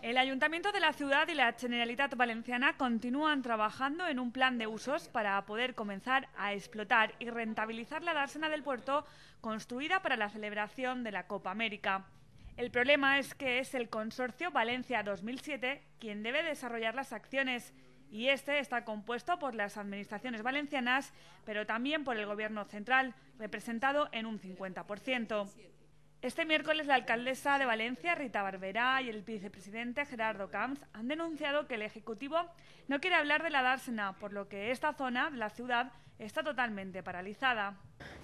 El Ayuntamiento de la ciudad y la Generalitat Valenciana continúan trabajando en un plan de usos para poder comenzar a explotar y rentabilizar la dársena del puerto construida para la celebración de la Copa América. El problema es que es el consorcio Valencia 2007 quien debe desarrollar las acciones y este está compuesto por las administraciones valencianas, pero también por el Gobierno central, representado en un 50%. Este miércoles la alcaldesa de Valencia, Rita Barberá, y el vicepresidente Gerardo Camps han denunciado que el Ejecutivo no quiere hablar de la dársena, por lo que esta zona de la ciudad está totalmente paralizada.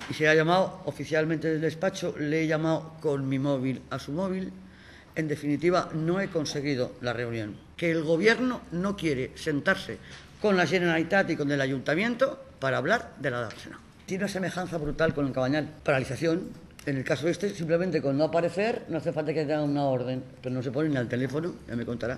Y se ha llamado oficialmente del despacho, le he llamado con mi móvil a su móvil. En definitiva, no he conseguido la reunión. Que el Gobierno no quiere sentarse con la Generalitat y con el Ayuntamiento para hablar de la dársena. Tiene una semejanza brutal con el Cabañal. Paralización. En el caso este, simplemente con no aparecer, no hace falta que tenga una orden, pero no se pone ni al teléfono, ya me contará.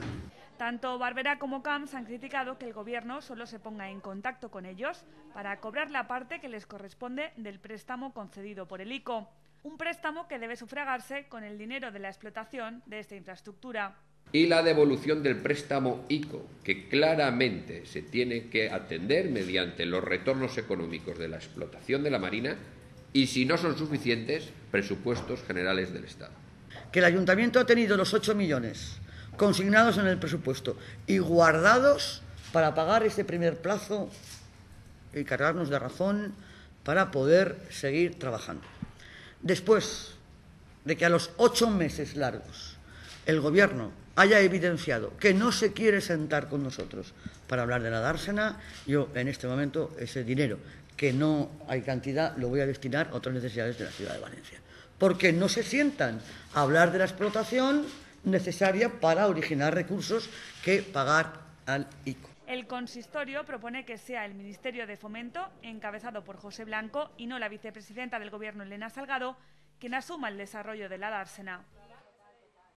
Tanto Barberá como Camps han criticado que el Gobierno solo se ponga en contacto con ellos para cobrar la parte que les corresponde del préstamo concedido por el ICO. Un préstamo que debe sufragarse con el dinero de la explotación de esta infraestructura. Y la devolución del préstamo ICO, que claramente se tiene que atender mediante los retornos económicos de la explotación de la marina y, si no son suficientes, presupuestos generales del Estado. Que el Ayuntamiento ha tenido los 8 millones consignados en el presupuesto y guardados para pagar este primer plazo y cargarnos de razón para poder seguir trabajando. Después de que a los 8 meses largos el Gobierno haya evidenciado que no se quiere sentar con nosotros para hablar de la dársena, yo en este momento ese dinero, que no hay cantidad, lo voy a destinar a otras necesidades de la ciudad de Valencia. Porque no se sientan a hablar de la explotación necesaria para originar recursos que pagar al ICO. El consistorio propone que sea el Ministerio de Fomento, encabezado por José Blanco, y no la vicepresidenta del Gobierno, Elena Salgado, quien asuma el desarrollo de la dársena.